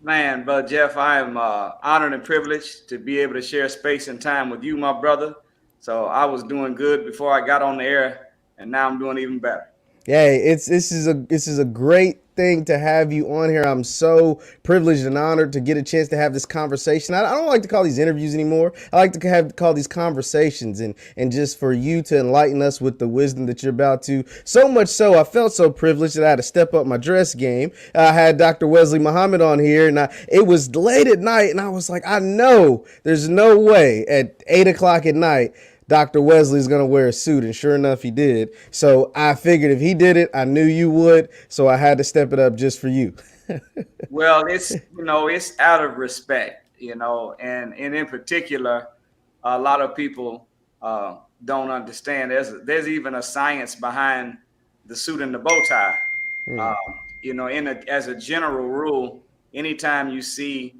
Man, Brother Jeff, I am honored and privileged to be able to share space and time with you, my brother. So I was doing good before I got on the air, and now I'm doing even better. Hey, this is a great thing to have you on here. I'm so privileged and honored to get a chance to have this conversation. I don't like to call these interviews anymore. I like to call these conversations, and just for you to enlighten us with the wisdom that you're about to. So much so, I felt so privileged that I had to step up my dress game. I had Dr. Wesley Muhammad on here, and it was late at night, and I was like, I know there's no way at 8 o'clock at night Dr. Wesley's going to wear a suit. And sure enough, he did. So I figured if he did it, I knew you would. So I had to step it up just for you. Well, it's out of respect, and in particular, a lot of people don't understand. There's even a science behind the suit and the bow tie. Hmm. Um, as a general rule, anytime you see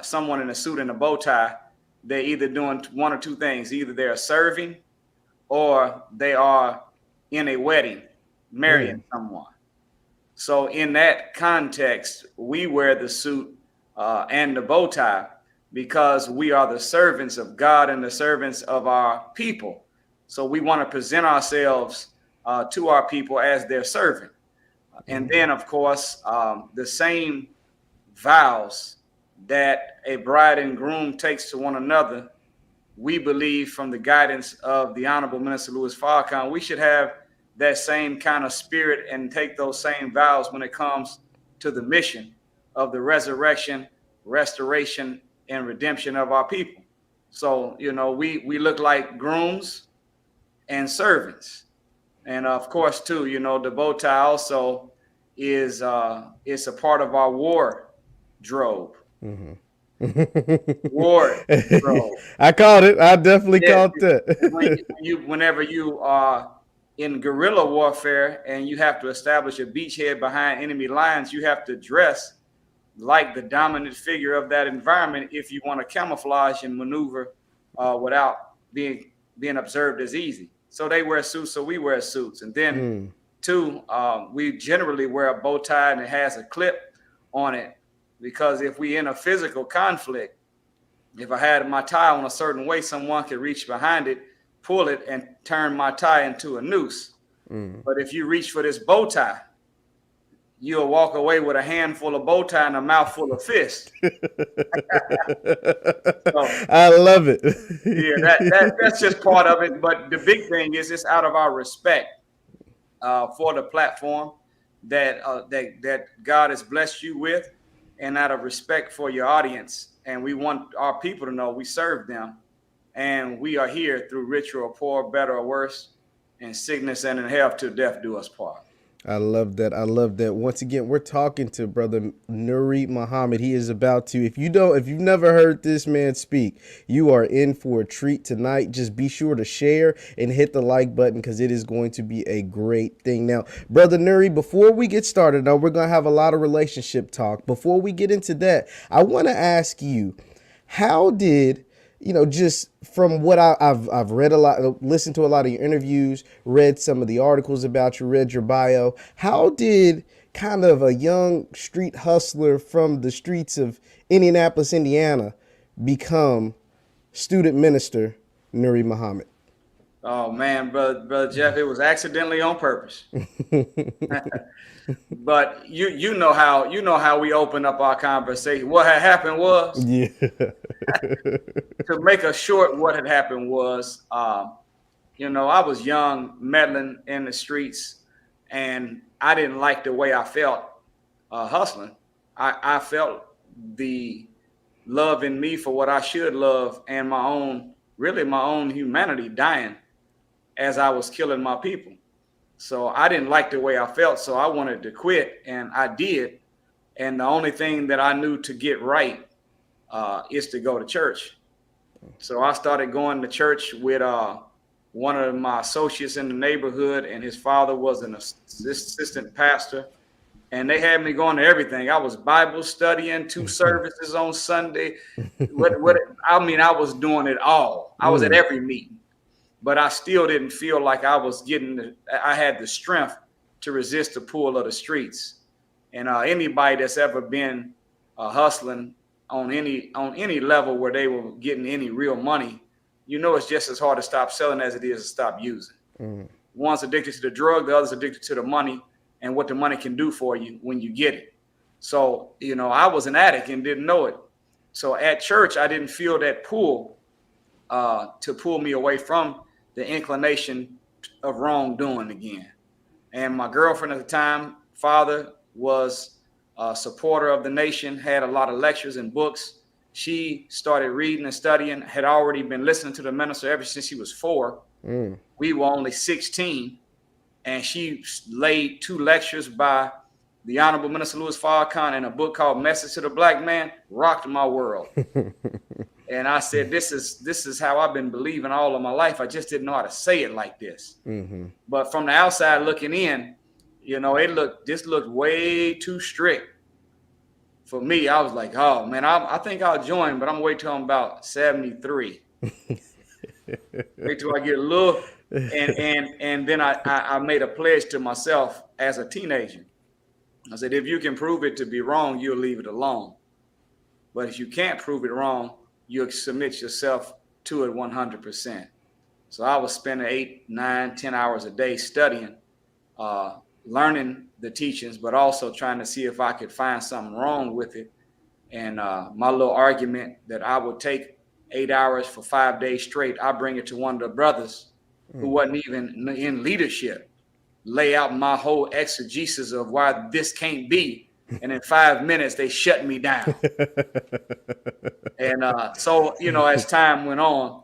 someone in a suit and a bow tie, they're either doing one or two things. Either they're serving or they are in a wedding, Hmm. marrying someone. So in that context, we wear the suit and the bow tie because we are the servants of God and the servants of our people. So we want to present ourselves to our people as their servant. And then, of course, the same vows that a bride and groom takes to one another, we believe from the guidance of the Honorable Minister Louis Farrakhan, we should have that same kind of spirit and take those same vows when it comes to the mission of the resurrection, restoration, and redemption of our people. So, we look like grooms and servants. And of course, too, the bow tie also is a part of our wardrobe. Hmm. Wardrobe. I called it. I definitely Yes, called that. whenever you are in guerrilla warfare and you have to establish a beachhead behind enemy lines, you have to dress like the dominant figure of that environment if you want to camouflage and maneuver without being observed as easy. So they wear suits, so we wear suits, and then Mm. two, we generally wear a bow tie and it has a clip on it because if we in a physical conflict, if I had my tie on a certain way, someone could reach behind it, pull it, and turn my tie into a noose. Mm. But if you reach for this bow tie, you'll walk away with a handful of bow tie and a mouthful of fist. So I love it. yeah, that's just part of it. But the big thing is it's out of our respect for the platform that God has blessed you with, and out of respect for your audience. And we want our people to know we serve them, and we are here through rich or poor, better or worse, in sickness and in health till death do us part. I love that. I love that. Once again, we're talking to brother Nuri Muhammad. He is about to, if you've never heard this man speak, you are in for a treat tonight. Just be sure to share and hit the like button because it is going to be a great thing. Now, brother Nuri, before we get started, now we're going to have a lot of relationship talk. Before we get into that, I want to ask you, how did just from what I've read a lot, listened to a lot of your interviews, read some of the articles about you, read your bio. How did kind of a young street hustler from the streets of Indianapolis, Indiana, become student minister Nuri Muhammad? Oh man, brother Jeff, it was accidentally on purpose. But you know how we open up our conversation. What had happened was, Yeah. to make a short, what had happened was, I was young, meddling in the streets, and I didn't like the way I felt hustling. I felt the love in me for what I should love and my own humanity dying as I was killing my people. So I didn't like the way I felt, so I wanted to quit, and I did. And the only thing that I knew to get right is to go to church. So I started going to church with one of my associates in the neighborhood, and his father was an assistant pastor. And they had me going to everything. I was Bible studying, two services on Sunday. I was doing it all. I was at Mm. every meeting, but I still didn't feel like I had the strength to resist the pull of the streets. And anybody that's ever been hustling on any level where they were getting any real money, it's just as hard to stop selling as it is to stop using. One's addicted to the drug, the other's addicted to the money and what the money can do for you when you get it. So, I was an addict and didn't know it. So at church, I didn't feel that pull to pull me away from the inclination of wrongdoing again. And my girlfriend at the time, father, was a supporter of the nation, had a lot of lectures and books. She started reading and studying, had already been listening to the minister ever since she was 4. We were only 16. And she laid 2 lectures by the Honorable Minister Louis Farrakhan and a book called Message to the Black Man, rocked my world. And I said, this is how I've been believing all of my life. I just didn't know how to say it like this. But from the outside looking in, this looked way too strict for me. I was like, oh man, I think I'll join, but I'm gonna wait till I'm about 73. Wait till I get a little, and then I made a pledge to myself as a teenager. I said, if you can prove it to be wrong, you'll leave it alone. But if you can't prove it wrong, you'll submit yourself to it 100%. So I was spending 8, 9, 10 hours a day studying, learning the teachings, but also trying to see if I could find something wrong with it. And my little argument that I would take 8 hours for 5 days straight, I bring it to one of the brothers who wasn't even in leadership, lay out my whole exegesis of why this can't be. And in 5 minutes, they shut me down. And so, as time went on,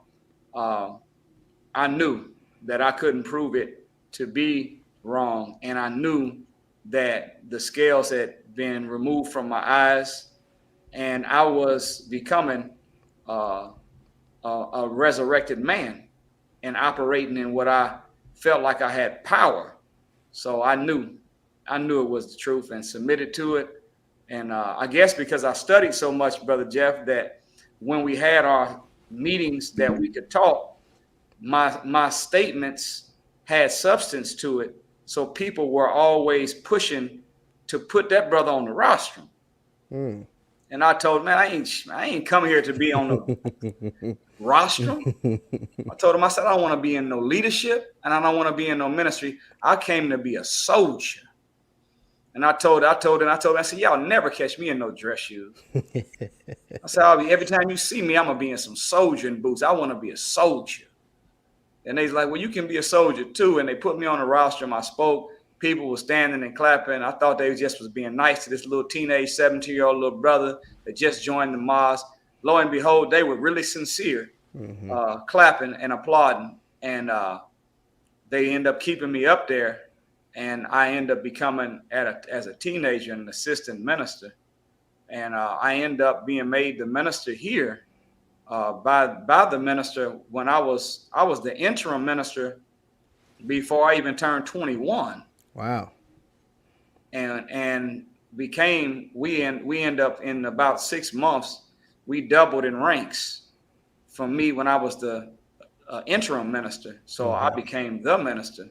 I knew that I couldn't prove it to be wrong. And I knew that the scales had been removed from my eyes and I was becoming a resurrected man and operating in what I felt like I had power. So I knew it was the truth and submitted to it. And I guess because I studied so much, Brother Jeff, that when we had our meetings that we could talk, my statements had substance to it. So people were always pushing to put that brother on the rostrum. And I told him, man, I ain't come here to be on the rostrum. I told him, I said, I don't want to be in no leadership and I don't want to be in no ministry. I came to be a soldier. And I told him, I said, y'all never catch me in no dress shoes. I said, every time you see me, I'm going to be in some soldiering boots. I want to be a soldier. And they's like, well, you can be a soldier too. And they put me on the rostrum. I spoke. People were standing and clapping. I thought they just was being nice to this little teenage 17-year-old little brother that just joined the Mosque. Lo and behold, they were really sincere, clapping and applauding. And they end up keeping me up there. And I end up becoming, as a teenager, an assistant minister. And I end up being made the minister here by the minister when I was the interim minister before I even turned 21. Wow. And we end up in about 6 months, we doubled in ranks from me when I was the interim minister. So I became the minister.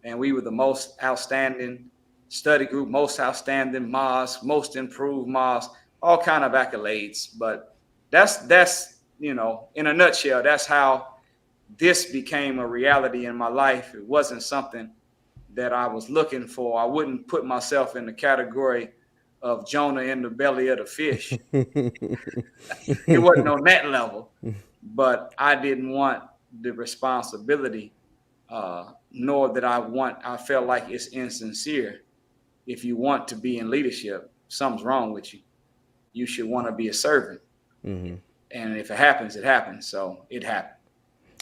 And we were the most outstanding study group, most outstanding mosque, most improved mosque, all kind of accolades. But that's in a nutshell, that's how this became a reality in my life. It wasn't something that I was looking for. I wouldn't put myself in the category of Jonah in the belly of the fish. It wasn't on that level, but I didn't want the responsibility, nor that I felt like it's insincere. If you want to be in leadership, something's wrong with you. You should want to be a servant. And if it happens, it happens. So it happened.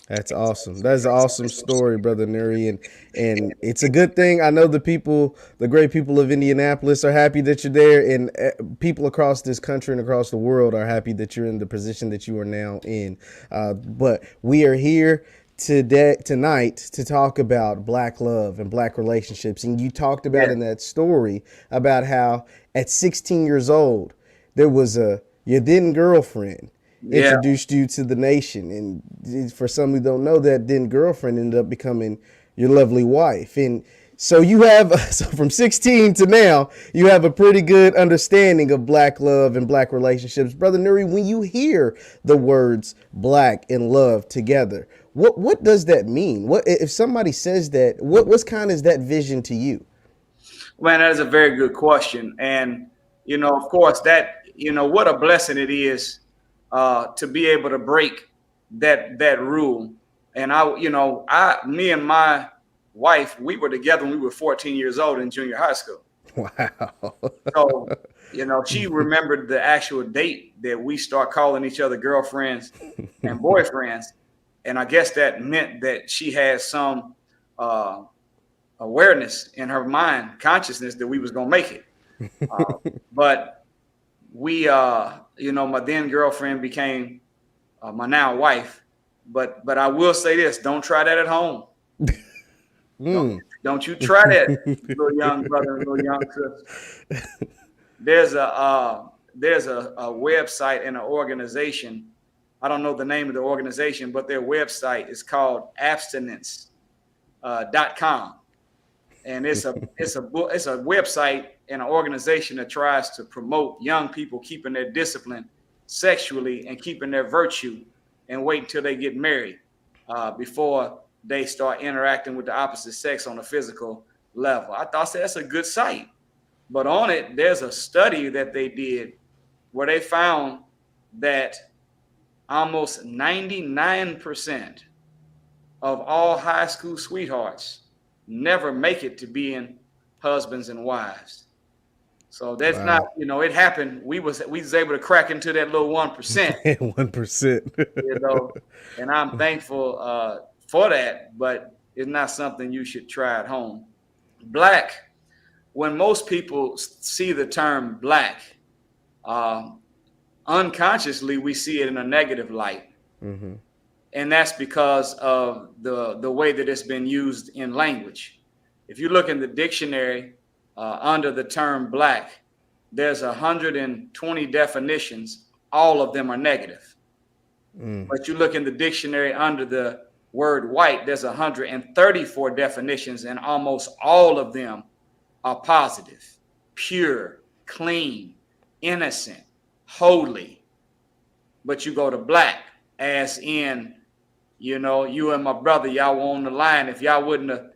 That's awesome. That's an awesome story, Brother Nuri. And it's a good thing. I know the great people of Indianapolis are happy that you're there, and people across this country and across the world are happy that you're in the position that you are now in. But we are here tonight to talk about Black love and Black relationships. And you talked about in that story about how at 16 years old, there was your then girlfriend introduced you to the nation. And for some who don't know, that then girlfriend ended up becoming your lovely wife. And So you have so from 16 to now, you have a pretty good understanding of black love and black relationships. Brother Nuri, when you hear the words black and love together, what does that mean? What if somebody says that, what's kind is that vision to you? Man, that is a very good question. And, of course, what a blessing it is to be able to break that rule. And me and my wife, we were together when we were 14 years old in junior high school. Wow. So, she remembered the actual date that we start calling each other girlfriends and boyfriends. And I guess that meant that she had some awareness in her mind, consciousness that we was going to make it. But we, my then girlfriend became my now wife. But I will say this, don't try that at home. Don't you try that, little young brother and little young sister. There's a website and an organization. I don't know the name of the organization, but their website is called abstinence.com. And it's a website and an organization that tries to promote young people keeping their discipline sexually and keeping their virtue and wait until they get married before they start interacting with the opposite sex on a physical level. I thought that's a good site. But on it, there's a study that they did where they found that almost 99% of all high school sweethearts never make it to being husbands and wives. So that's Wow. not, it happened. We was able to crack into that little 1%. 1%. And I'm thankful for that, but it's not something you should try at home. Black, when most people see the term black, unconsciously we see it in a negative light. Mm-hmm. And that's because of the way that it's been used in language. If you look in the dictionary under the term black, there's 120 definitions. All of them are negative. But you look in the dictionary under the word white, there's 134 definitions, and almost all of them are positive, pure, clean, innocent, holy. But you go to black, as in, you and my brother, y'all were on the line. If y'all wouldn't have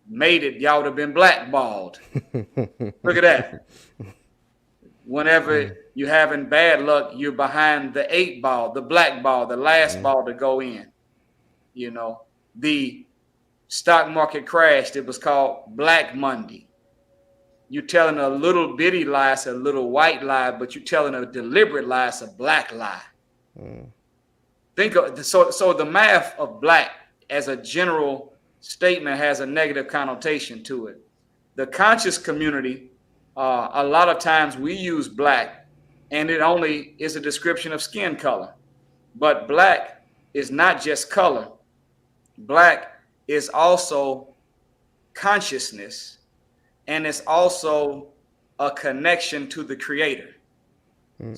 made it, y'all would have been blackballed. Look at that. Whenever you're having bad luck, you're behind the 8 ball, the black ball, the last ball to go in. The stock market crashed. It was called Black Monday. You're telling a little bitty lie, it's a little white lie, but you're telling a deliberate lie, it's a black lie. Think of so the math of black as a general statement has a negative connotation to it. The conscious community, a lot of times we use black, and it only is a description of skin color. But black is not just color. Black is also consciousness, and it's also a connection to the Creator.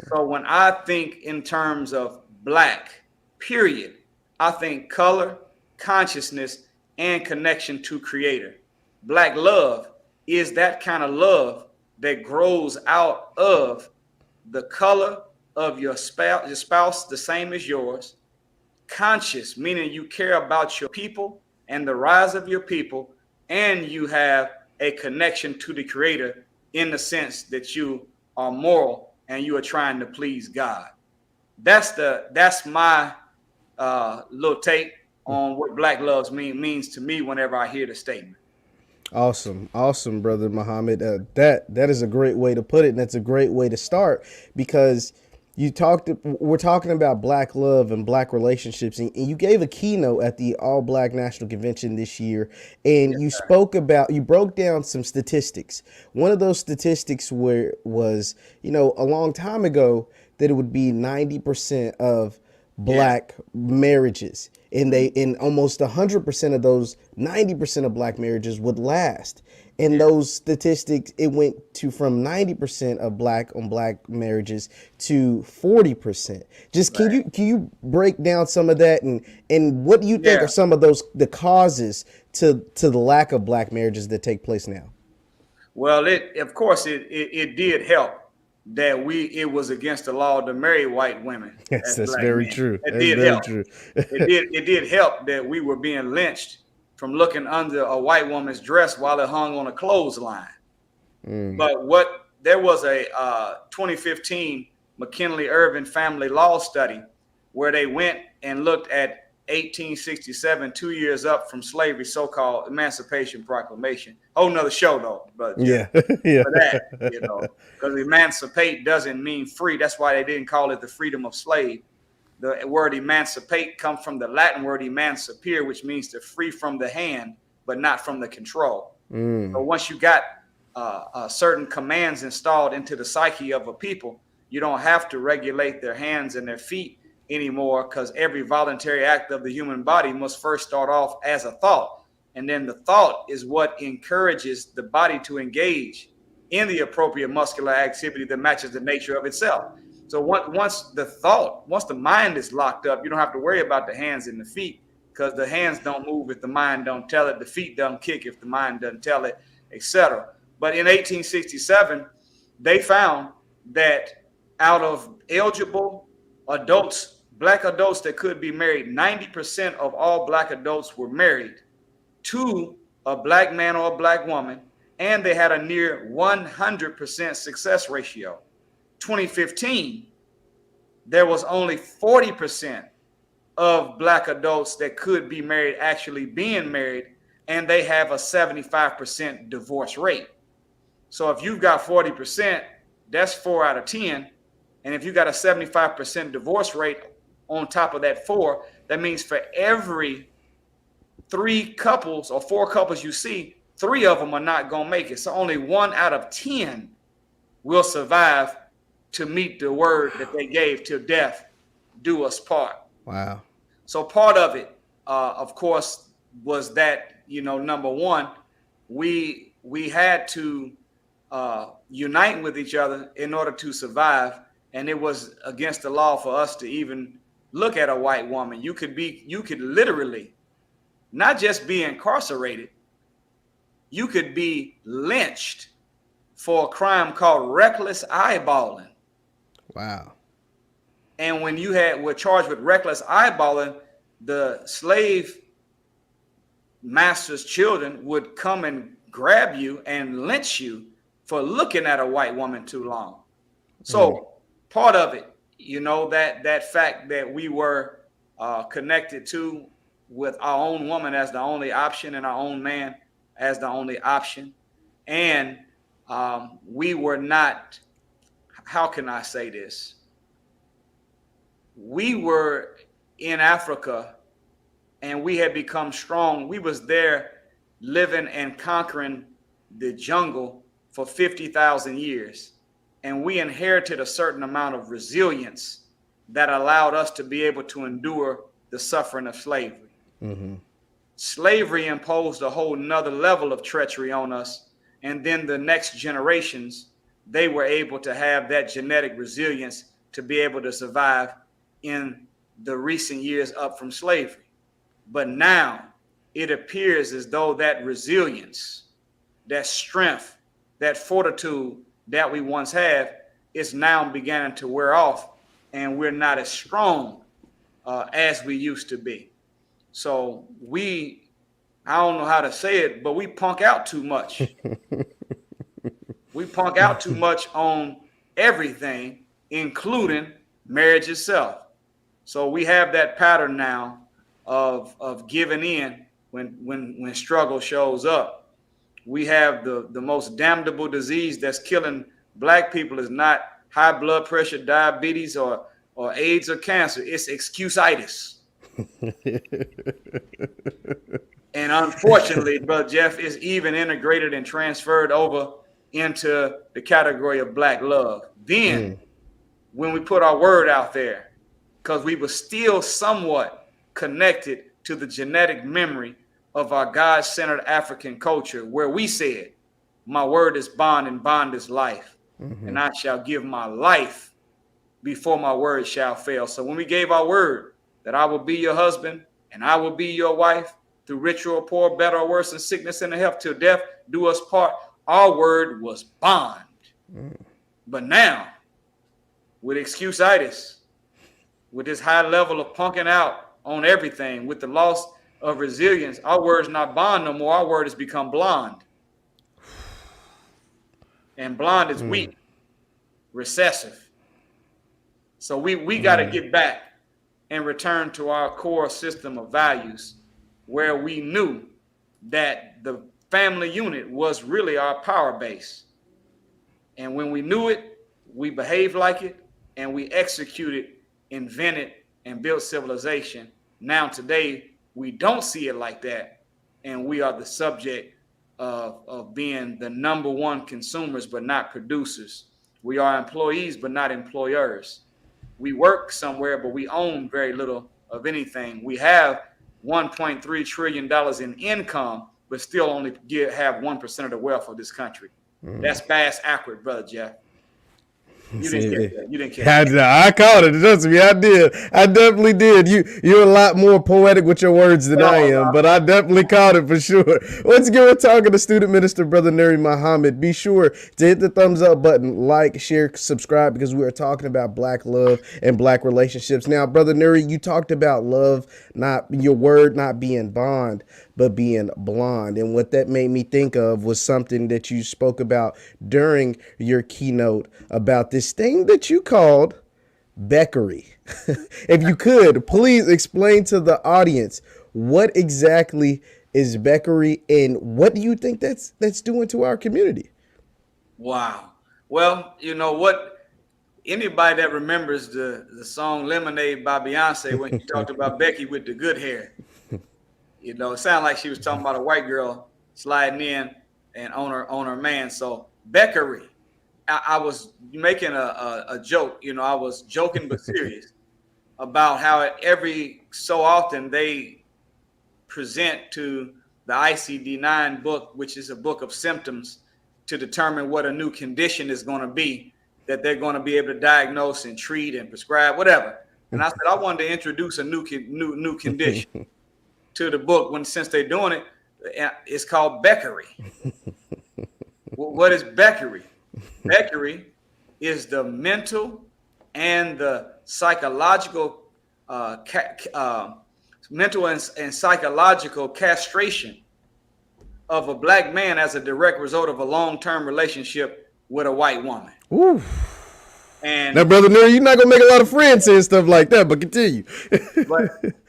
So when I think in terms of black, period, I think color, consciousness, and connection to Creator. Black love is that kind of love that grows out of the color of your spouse the same as yours. Conscious, meaning you care about your people and the rise of your people, and you have a connection to the Creator in the sense that you are moral and you are trying to please God. That's my little take on what black love means to me whenever I hear the statement. Awesome, brother Muhammad. That is a great way to put it, and that's a great way to start, because we're talking about black love and black relationships, and you gave a keynote at the All Black National Convention this year, and you broke down some statistics. One of those statistics was a long time ago that it would be 90% of black marriages, and almost 100% of those 90% of black marriages would last. And those statistics, it went to from 90% of black on black marriages to 40%. Just Right. can you break down some of that, and what do you think are Yeah. some of the causes to the lack of black marriages that take place now? Well, it of course it did help that it was against the law to marry white women Yes, as that's black very men. true. It That's did very help. true. It did help that we were being lynched from looking under a white woman's dress while it hung on a clothesline. But what there was a 2015 McKinley Irving family law study where they went and looked at 1867, 2 years up from slavery, so-called Emancipation Proclamation. Whole nother show though, Brother Jeff, Yeah, yeah. for that, because emancipate doesn't mean free. That's why they didn't call it the freedom of slave. The word emancipate comes from the Latin word emancipere, which means to free from the hand, but not from the control. So once you got certain commands installed into the psyche of a people, you don't have to regulate their hands and their feet anymore, because every voluntary act of the human body must first start off as a thought. And then the thought is what encourages the body to engage in the appropriate muscular activity that matches the nature of itself. So once the mind is locked up, you don't have to worry about the hands and the feet, because the hands don't move if the mind don't tell it, the feet don't kick if the mind doesn't tell it, etc. But in 1867, they found that out of eligible adults, black adults that could be married, 90% of all black adults were married to a black man or a black woman, and they had a near 100% success ratio. 2015, there was only 40% of black adults that could be married actually being married, and they have a 75% divorce rate. So if you've got 40%, that's 4 out of 10. And if you got a 75% divorce rate on top of that 4, that means for every 3 couples or 4 couples you see, 3 of them are not going to make it. So only 1 out of 10 will survive to meet the word that they gave, till death do us part. Wow. So part of it, of course, was that, number one, we had to unite with each other in order to survive. And it was against the law for us to even look at a white woman. You could literally not just be incarcerated, you could be lynched for a crime called reckless eyeballing. Wow. And when were charged with reckless eyeballing, the slave master's children would come and grab you and lynch you for looking at a white woman too long. So part of it, that fact that we were connected to with our own woman as the only option and our own man as the only option. And we were not, how can I say this? We were in Africa and we had become strong. We was there living and conquering the jungle for 50,000 years. And we inherited a certain amount of resilience that allowed us to be able to endure the suffering of slavery. Slavery imposed a whole nother level of treachery on us. And then the next generations, they were able to have that genetic resilience to be able to survive in the recent years up from slavery. But now it appears as though that resilience, that strength, that fortitude that we once had is now beginning to wear off, and we're not as strong as we used to be. So I don't know how to say it, but we punk out too much. We punk out too much on everything, including marriage itself. So we have that pattern now of giving in when struggle shows up. We have the most damnable disease that's killing black people is not high blood pressure, diabetes, or AIDS or cancer. It's excusitis. And unfortunately, Brother Jeff, is even integrated and transferred over into the category of black love. Then when we put our word out there, because we were still somewhat connected to the genetic memory of our God-centered African culture, where we said, My word is bond, and bond is life. And I shall give my life before my word shall fail. So when we gave our word that I will be your husband and I will be your wife through rich or poor, better or worse, in sickness and in health, till death do us part, our word was bond. But now, with excuse-itis, with this high level of punking out on everything, with the loss of resilience, our word is not bond no more. Our word has become blonde. And blonde is weak, recessive. So we got to get back and return to our core system of values, where we knew that the family unit was really our power base. And when we knew it, we behaved like it, and we executed, invented, and built civilization. Now today, we don't see it like that, and we are the subject of being the number one consumers, but not producers. We are employees, but not employers. We work somewhere, but we own very little of anything. We have $1.3 trillion in income, but still only have 1% of the wealth of this country. That's bass accurate, brother Jeff. You didn't catch that. You didn't catch that. I caught it. Trust me, I did. I definitely did. You're a lot more poetic with your words than I am, but I definitely caught it for sure. Once again, we're talking to student minister, brother Nuri Muhammad. Be sure to hit the thumbs up button, like, share, subscribe, because we are talking about black love and black relationships. Now, brother Nuri, you talked about love, not your word not being bond, but being blonde. And what that made me think of was something that you spoke about during your keynote about this thing that you called beckery. If you could, please explain to the audience what exactly is beckery and what do you think that's doing to our community? Wow. Well, you know what? Anybody that remembers the song Lemonade by Beyonce, when she talked about Becky with the good hair, you know, it sounded like she was talking about a white girl sliding in and on her man. So beckery. I was making a joke, you know, I was joking but serious about how every so often they present to the ICD-9 book, which is a book of symptoms to determine what a new condition is going to be, that they're going to be able to diagnose and treat and prescribe, whatever. And I said, I wanted to introduce a new condition to the book since they're doing it. It's called beckery. What is beckery? Beckery is the mental and the psychological mental and psychological castration of a black man as a direct result of a long-term relationship with a white woman. Ooh. And now, brother Nuri, you're not gonna make a lot of friends saying stuff like that, but continue.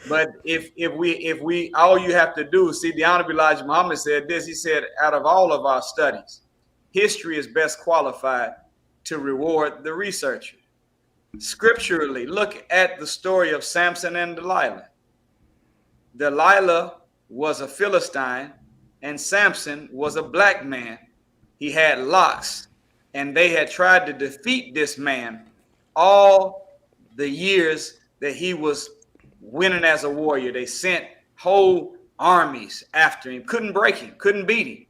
but if we all you have to do, see, the Honorable Elijah Muhammad said this. He said, out of all of our studies, history is best qualified to reward the researcher. Scripturally, look at the story of Samson and Delilah. Delilah was a Philistine and Samson was a black man. He had locks, and they had tried to defeat this man all the years that he was winning as a warrior. They sent whole armies after him, couldn't break him, couldn't beat him.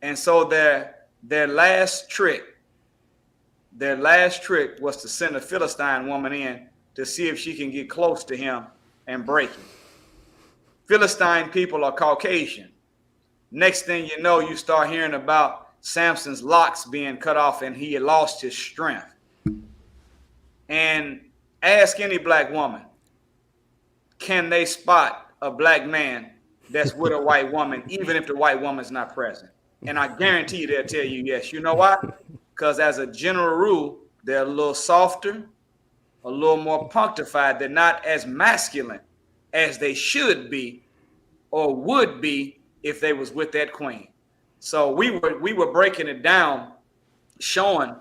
And so their last trick was to send a Philistine woman in to see if she can get close to him and break him. Philistine people are Caucasian. Next thing you know, you start hearing about Samson's locks being cut off and he had lost his strength. And ask any black woman, can they spot a black man that's with a white woman, even if the white woman's not present? And I guarantee you they'll tell you yes. You know why? Because as a general rule, they're a little softer, a little more punctified. They're not as masculine as they should be or would be if they was with that queen. So we were breaking it down, showing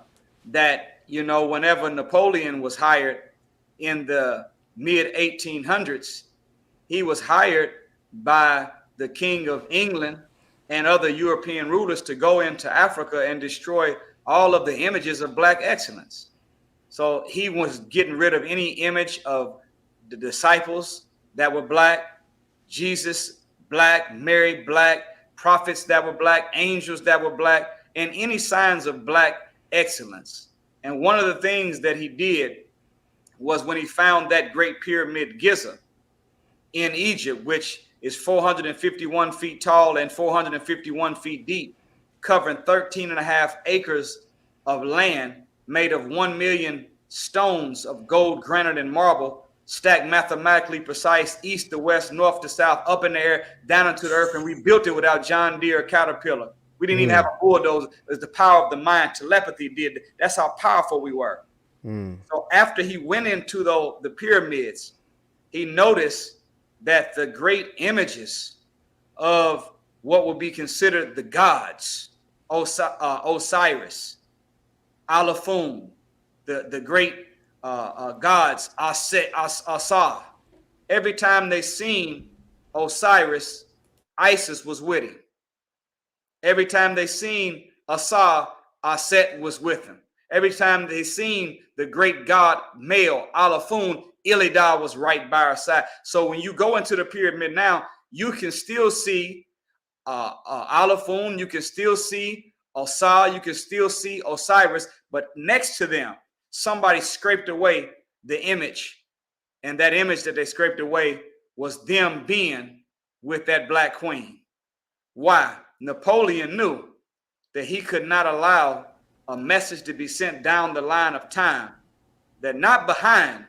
that, you know, whenever Napoleon was hired in the mid 1800s, he was hired by the King of England and other European rulers to go into Africa and destroy all of the images of black excellence. So he was getting rid of any image of the disciples that were black, Jesus black, Mary black, prophets that were black, angels that were black, and any signs of black excellence. And one of the things that he did was when he found that great pyramid Giza in Egypt, which is 451 feet tall and 451 feet deep, covering 13 and a half acres of land made of 1 million stones of gold, granite, and marble, stacked mathematically precise, east to west, north to south, up in the air, down into the earth. And we built it without John Deere or Caterpillar. We didn't even have a bulldozer. It was the power of the mind. Telepathy did. That's how powerful we were. So after he went into the pyramids, he noticed that the great images of what would be considered the gods, Osiris, Alafun, the great gods, Asa. Every time they seen Osiris, Isis was with him. Every time they seen Asa, Aset was with him. Every time they seen the great god male, Alafun, Illidah was right by our side. So when you go into the pyramid now, you can still see Alafun, you can still see Osa, you can still see Osiris, but next to them, somebody scraped away the image. And that image that they scraped away was them being with that black queen. Why? Napoleon knew that he could not allow a message to be sent down the line of time that not behind,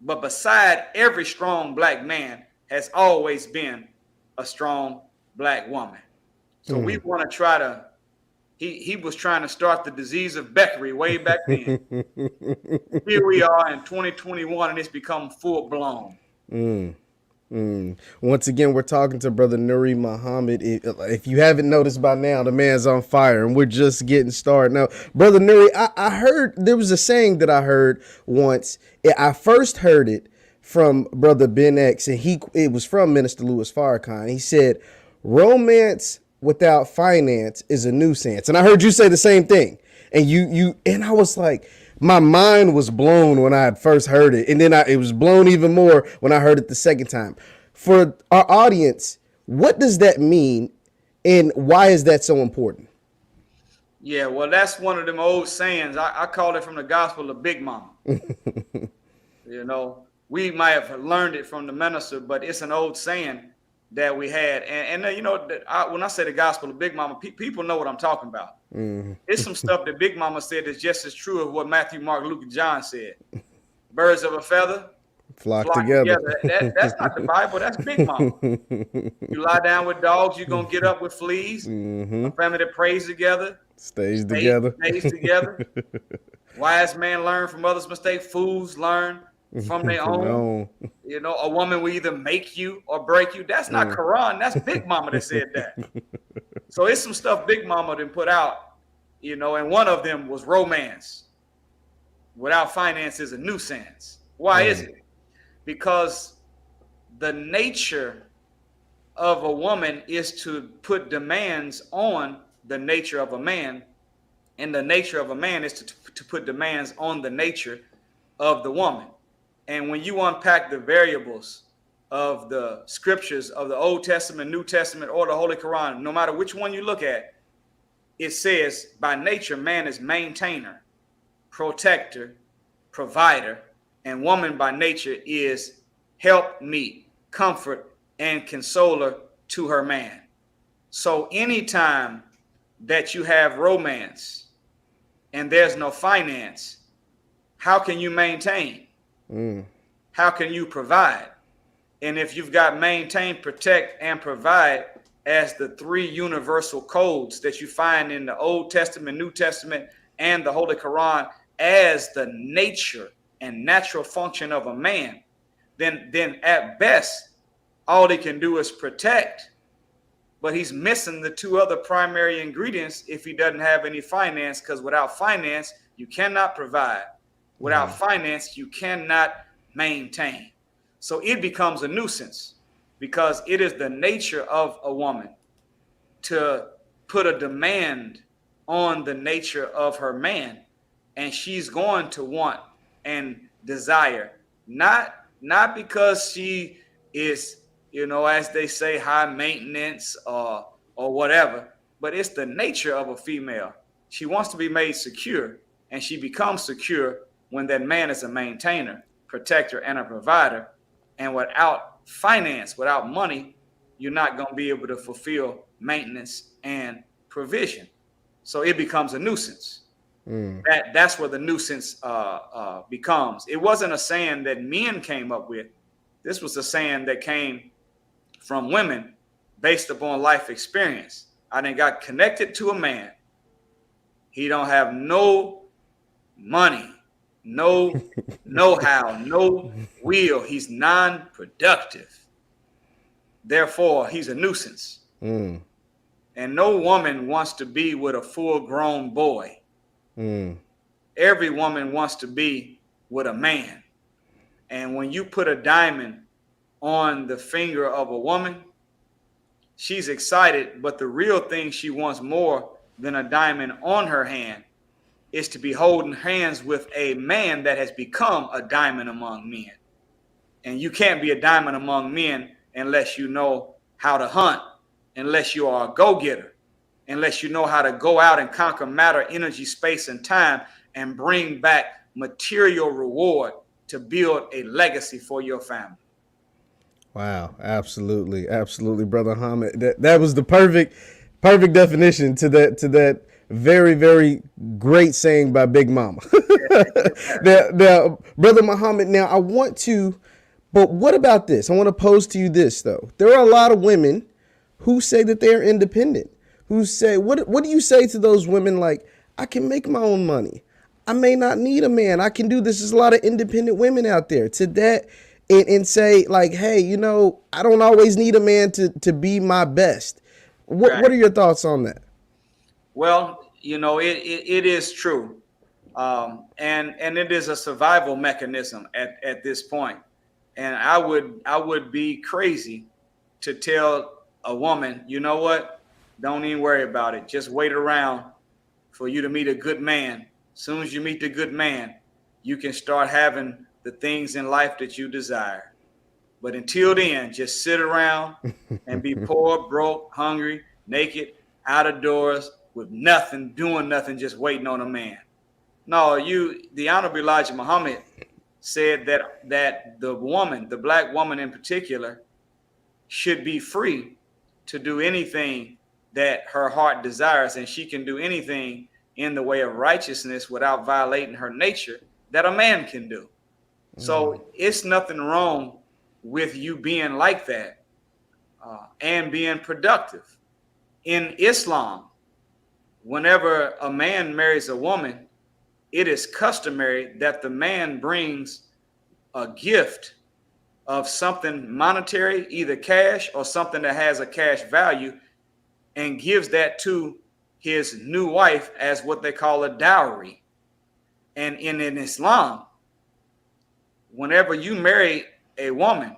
but beside every strong black man has always been a strong black woman. So we want to try to, he was trying to start the disease of Beckery way back then. Here we are in 2021 and it's become full blown. Once again, we're talking to Brother Nuri Muhammad. If you haven't noticed by now, the man's on fire, and we're just getting started. Now, Brother Nuri, I heard there was a saying that I heard once. I first heard it from Brother Ben X, and it was from Minister Louis Farrakhan. He said, "Romance without finance is a nuisance," and I heard you say the same thing. And I was like, my mind was blown when I had first heard it. And then it was blown even more when I heard it the second time. For our audience, what does that mean? And why is that so important? Yeah, well, that's one of them old sayings. I call it from the gospel of Big Mama. We might have learned it from the minister, but it's an old saying that we had. And when I say the gospel of Big Mama, people know what I'm talking about. It's some stuff that Big Mama said is just as true of what Matthew, Mark, Luke, and John said. Birds of a feather flock together. That's not the Bible. That's Big Mama. You lie down with dogs, you're going to get up with fleas. A family that prays together stays together. Wise man learn from others' mistakes. Fools learn from their own. A woman will either make you or break you. That's not Quran. That's Big Mama that said that. So it's some stuff Big Mama didn't put out, and one of them was romance without finance is a nuisance. Why is it? Because the nature of a woman is to put demands on the nature of a man, and the nature of a man is to put demands on the nature of the woman. And when you unpack the variables of the scriptures of the Old Testament, New Testament, or the Holy Quran, no matter which one you look at, it says by nature, man is maintainer, protector, provider, and woman by nature is help meet, comfort, and consoler to her man. So anytime that you have romance and there's no finance, how can you maintain? How can you provide? And if you've got maintain, protect, and provide as the three universal codes that you find in the Old Testament, New Testament, and the Holy Quran as the nature and natural function of a man, then at best, all he can do is protect, but he's missing the two other primary ingredients if he doesn't have any finance, because without finance, you cannot provide. Without finance, you cannot maintain. So it becomes a nuisance because it is the nature of a woman to put a demand on the nature of her man. And she's going to want and desire, not because she is, as they say, high maintenance or or whatever, but it's the nature of a female. She wants to be made secure, and she becomes secure when that man is a maintainer, protector, and a provider. And without finance, without money, you're not going to be able to fulfill maintenance and provision. So it becomes a nuisance. That's where the nuisance becomes. It wasn't a saying that men came up with. This was a saying that came from women based upon life experience. I then got connected to a man. He don't have no money, no know-how, no will. He's non-productive. Therefore, he's a nuisance. And no woman wants to be with a full-grown boy. Every woman wants to be with a man. And when you put a diamond on the finger of a woman, she's excited, but the real thing she wants more than a diamond on her hand is to be holding hands with a man that has become a diamond among men. And you can't be a diamond among men unless you know how to hunt, unless you are a go-getter, unless you know how to go out and conquer matter, energy, space, and time, and bring back material reward to build a legacy for your family. Wow, absolutely, absolutely, Brother Muhammad. That was the perfect definition to that very, very great saying by Big Mama. Now, Brother Muhammad, now I want to, but what about this? I want to pose to you this, though. There are a lot of women who say that they're independent, who say, what do you say to those women like, I can make my own money. I may not need a man. I can do this. There's a lot of independent women out there to that and say like, hey, I don't always need a man to be my best. What are your thoughts on that? Well, it is true. And it is a survival mechanism at this point. And I would be crazy to tell a woman, you know what? Don't even worry about it. Just wait around for you to meet a good man. As soon as you meet the good man, you can start having the things in life that you desire. But until then, just sit around and be poor, broke, hungry, naked, out of doors with nothing, doing nothing, just waiting on a man. No, the Honorable Elijah Muhammad said that the woman, the black woman in particular, should be free to do anything that her heart desires, and she can do anything in the way of righteousness without violating her nature that a man can do. So it's nothing wrong with you being like that and being productive. In Islam, whenever a man marries a woman, it is customary that the man brings a gift of something monetary, either cash or something that has a cash value, and gives that to his new wife as what they call a dowry. And in Islam, whenever you marry a woman,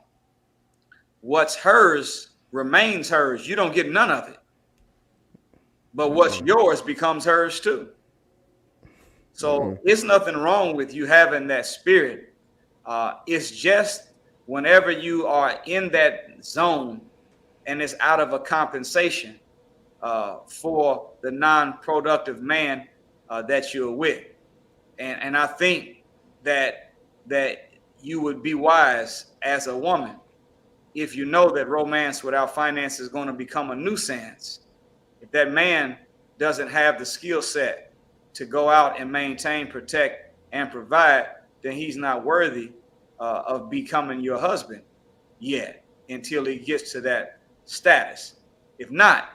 what's hers remains hers. You don't get none of it. But what's yours becomes hers too. So it's nothing wrong with you having that spirit. It's just whenever you are in that zone and it's out of a compensation for the non-productive man that you're with. And I think that you would be wise as a woman if you know that romance without finance is going to become a nuisance. If that man doesn't have the skill set to go out and maintain, protect, and provide, then he's not worthy of becoming your husband yet until he gets to that status. If not,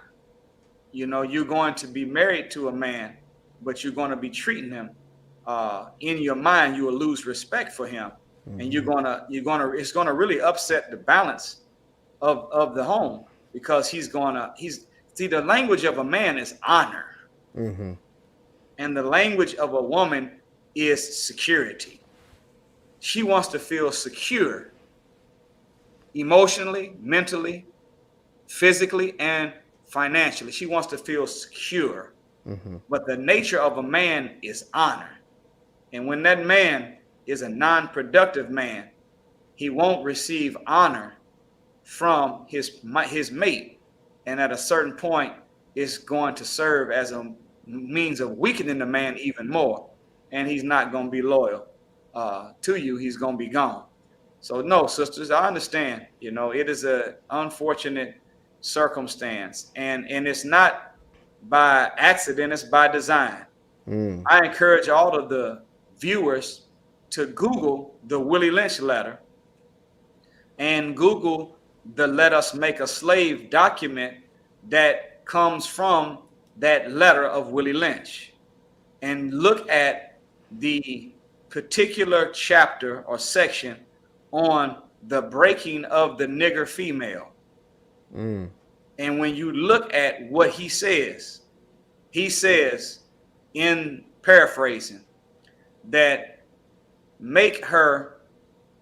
you're going to be married to a man, but you're going to be treating him in your mind, you will lose respect for him. And it's gonna really upset the balance of the home, because the language of a man is honor. And the language of a woman is security. She wants to feel secure emotionally, mentally, physically, and financially. She wants to feel secure. But the nature of a man is honor. And when that man is a non-productive man, he won't receive honor from his mate. and at a certain point, it's going to serve as a means of weakening the man even more, and he's not going to be loyal to you. He's going to be gone. So no, sisters, I understand. It is a unfortunate circumstance, and it's not by accident; it's by design. Mm. I encourage all of the viewers to Google the Willie Lynch letter and Google the "Let Us Make a Slave" document that comes from that letter of Willie Lynch, and look at the particular chapter or section on the breaking of the nigger female. Mm. And when you look at what he says, in paraphrasing, that make her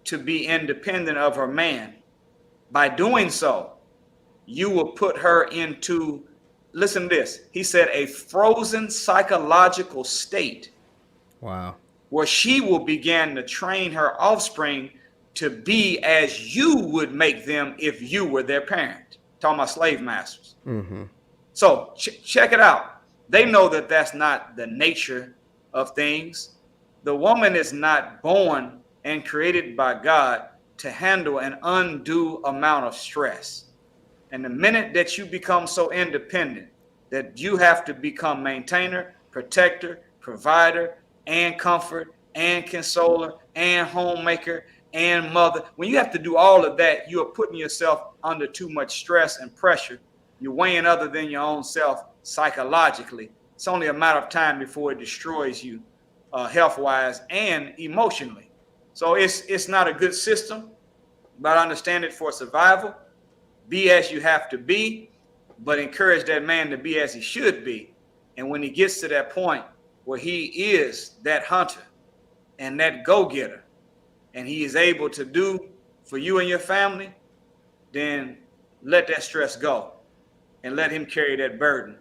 to be independent of her man. By doing so, you will put her into, listen to this, he said, a frozen psychological state. Wow. Where she will begin to train her offspring to be as you would make them if you were their parent. Talking about slave masters. Mm-hmm. So check it out. They know that that's not the nature of things. The woman is not born and created by God to handle an undue amount of stress. And the minute that you become so independent that you have to become maintainer, protector, provider, and comfort, and consoler, and homemaker, and mother, when you have to do all of that, you are putting yourself under too much stress and pressure. You're weighing other than your own self psychologically. It's only a matter of time before it destroys you health-wise and emotionally. So it's not a good system, but I understand it for survival. Be as you have to be, but encourage that man to be as he should be. And when he gets to that point where he is that hunter and that go-getter, and he is able to do for you and your family, then let that stress go and let him carry that burden.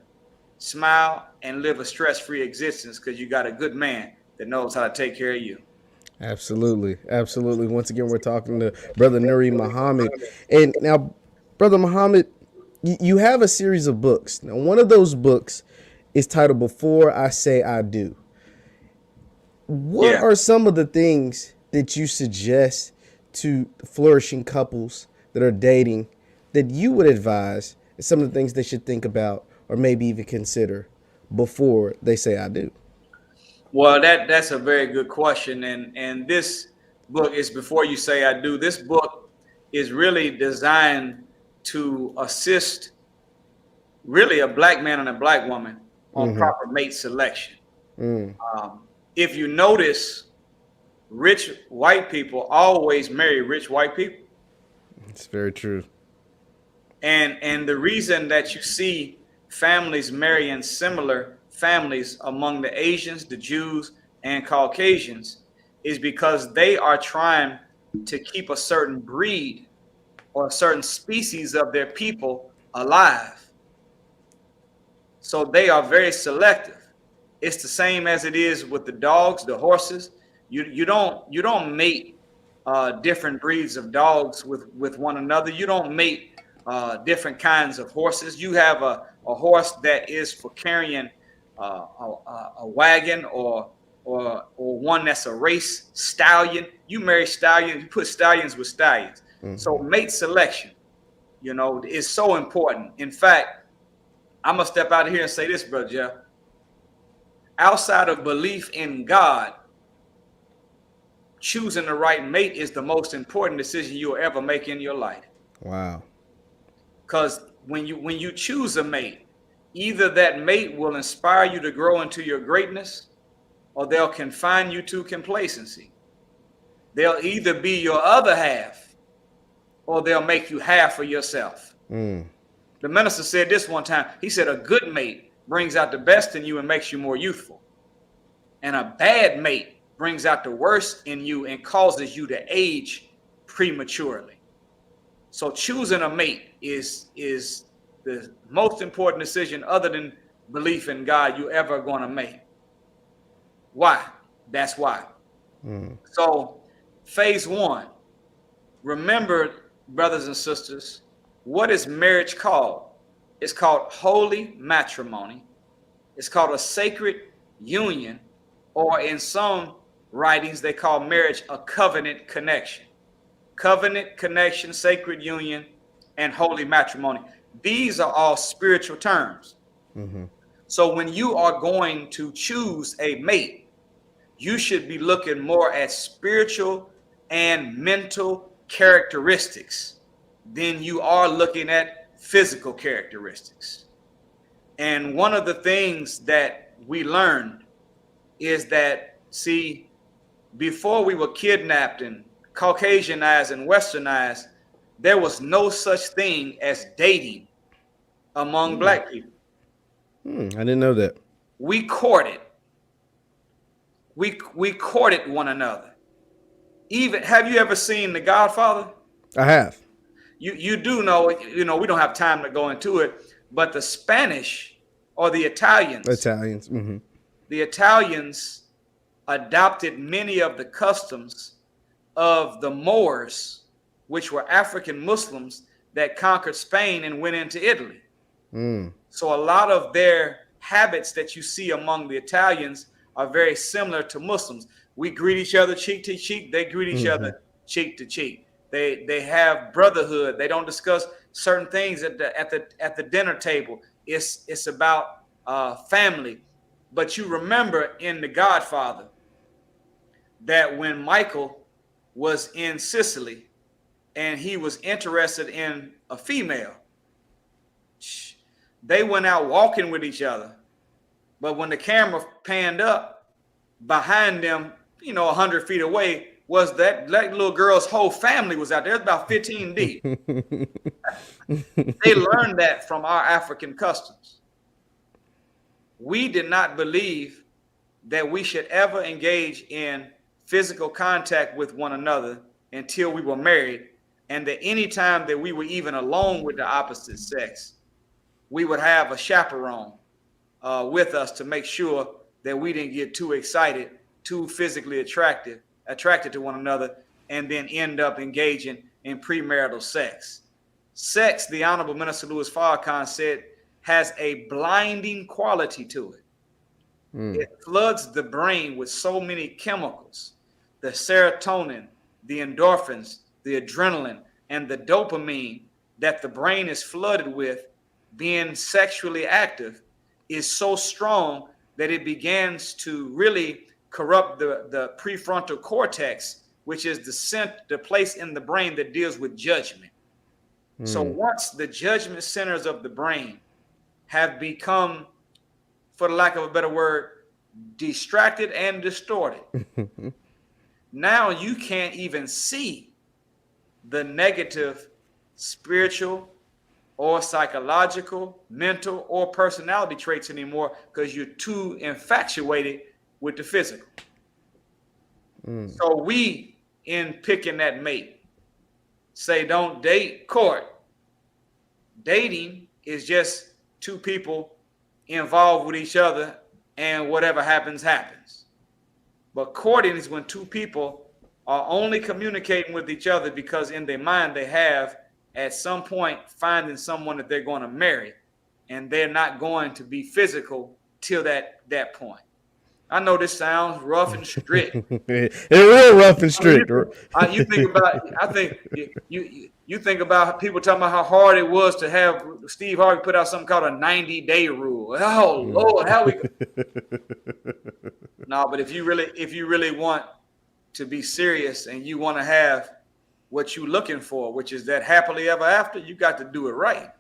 Smile and live a stress-free existence, because you got a good man that knows how to take care of you. Absolutely. Absolutely. Once again, we're talking to Brother Nuri Muhammad. And now, Brother Muhammad, you have a series of books. Now, one of those books is titled Before I Say I Do. What Yeah. are some of the things that you suggest to flourishing couples that are dating that you would advise, and some of the things they should think about or maybe even consider before they say I do? Well, that's a very good question. And this book is Before You Say I Do. This book is really designed to assist really a black man and a black woman on proper mate selection. Mm. If you notice, rich white people always marry rich white people. It's very true. And the reason that you see families marrying similar families among the Asians, the Jews, and Caucasians is because they are trying to keep a certain breed or a certain species of their people alive. So they are very selective. It's the same as it is with the dogs, the horses. You don't mate different breeds of dogs with one another. You don't mate different kinds of horses. You have a horse that is for carrying a wagon or one that's a race stallion. You marry stallions, you put stallions with stallions. Mm-hmm. So mate selection, is so important. In fact, I'm gonna step out of here and say this, Brother Jeff. Outside of belief in God, choosing the right mate is the most important decision you'll ever make in your life. Wow. Because when you choose a mate, either that mate will inspire you to grow into your greatness, or they'll confine you to complacency. They'll either be your other half, or they'll make you half of yourself. Mm. The minister said this one time. He said, a good mate brings out the best in you and makes you more youthful. And a bad mate brings out the worst in you and causes you to age prematurely. So choosing a mate is the most important decision other than belief in God you ever going to make. Why? That's why. Mm. So phase one, remember, brothers and sisters, what is marriage called? It's called holy matrimony. It's called a sacred union, or in some writings, they call marriage a covenant connection. Covenant connection, sacred union, and holy matrimony. These are all spiritual terms. Mm-hmm. So when you are going to choose a mate, you should be looking more at spiritual and mental characteristics than you are looking at physical characteristics. And one of the things that we learned is that, see, before we were kidnapped and Caucasianized and Westernized, there was no such thing as dating among Black people. I didn't know that. We courted. We courted one another. Even, have you ever seen The Godfather? I have. You do know, we don't have time to go into it, but the Spanish or the Italians, Mm-hmm. the Italians adopted many of the customs of the Moors, which were African Muslims that conquered Spain and went into Italy. So a lot of their habits that you see among the Italians are very similar to Muslims. We greet each other cheek to cheek. They greet each other cheek to cheek. They have brotherhood. They don't discuss certain things at the dinner table. It's about family. But you remember in The Godfather that when Michael was in Sicily and he was interested in a female, they went out walking with each other. But when the camera panned up, behind them, 100 feet away, was that little girl's whole family was out there. It's about 15 deep. They learned that from our African customs. We did not believe that we should ever engage in physical contact with one another until we were married, and that any time that we were even alone with the opposite sex, we would have a chaperone with us to make sure that we didn't get too excited, too physically attracted to one another, and then end up engaging in premarital sex. Sex, the Honorable Minister Louis Farrakhan said, has a blinding quality to it. It floods the brain with so many chemicals, the serotonin, the endorphins, the adrenaline, and the dopamine that the brain is flooded with being sexually active is so strong that it begins to really corrupt the prefrontal cortex, which is the place in the brain that deals with judgment. So once the judgment centers of the brain have become, for the lack of a better word, distracted and distorted, now you can't even see the negative spiritual or psychological, mental, or personality traits anymore because you're too infatuated with the physical. So we, in picking that mate, say don't date, court. Dating is just two people involved with each other and whatever happens, happens. But courting is when two people are only communicating with each other because in their mind they have at some point finding someone that they're going to marry, and they're not going to be physical till that point. I know this sounds rough and strict. It's real rough and strict. You think about, I think you think about people talking about how hard it was to have Steve Harvey put out something called a 90-day rule. Oh Lord, how we? No, but if you really want to be serious and you want to have what you're looking for, which is that happily ever after, you got to do it right.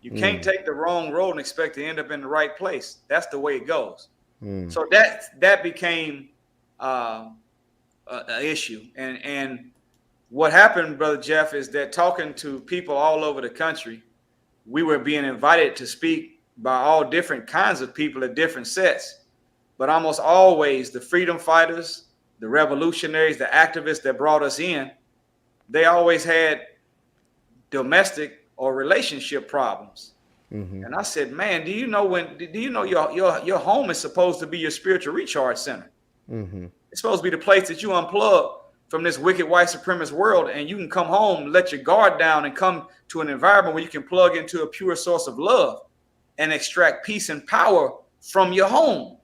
You can't take the wrong road and expect to end up in the right place. That's the way it goes. So that became an issue. And what happened, Brother Jeff, is that talking to people all over the country, we were being invited to speak by all different kinds of people at different sets. But almost always the freedom fighters, the revolutionaries, the activists that brought us in, they always had domestic or relationship problems. And I said, man, do you know your home is supposed to be your spiritual recharge center? It's supposed to be the place that you unplug from this wicked white supremacist world, and you can come home, let your guard down, and come to an environment where you can plug into a pure source of love and extract peace and power from your home.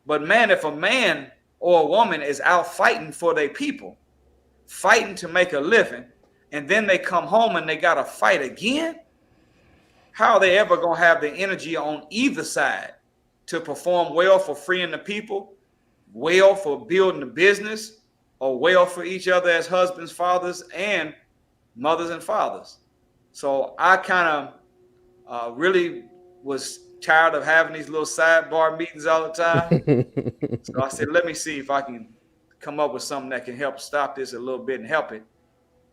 But man, if a man or a woman is out fighting for their people, fighting to make a living, and then they come home and they got to fight again, how are they ever going to have the energy on either side to perform well for freeing the people, well for building the business, or well for each other as husbands, fathers, and mothers and fathers? So I kind of really was tired of having these little sidebar meetings all the time. So I said, let me see if I can come up with something that can help stop this a little bit and help it.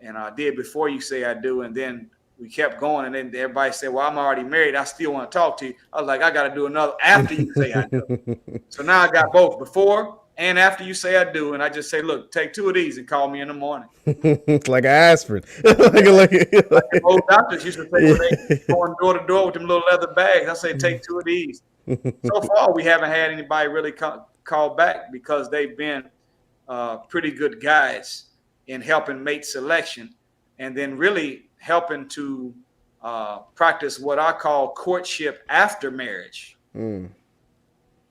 And I did Before You Say I Do. And then we kept going. And then everybody said, well, I'm already married. I still want to talk to you. I was like, I got to do another After You Say I Do. So now I got both before and after you say I do. And I just say, look, take 2 of these and call me in the morning. Like an aspirin. like old doctors used to say when they going door to door with them little leather bags. I say, take 2 of these. So far, we haven't had anybody really call back because they've been pretty good guides in helping mate selection, and then really helping to practice what I call courtship after marriage,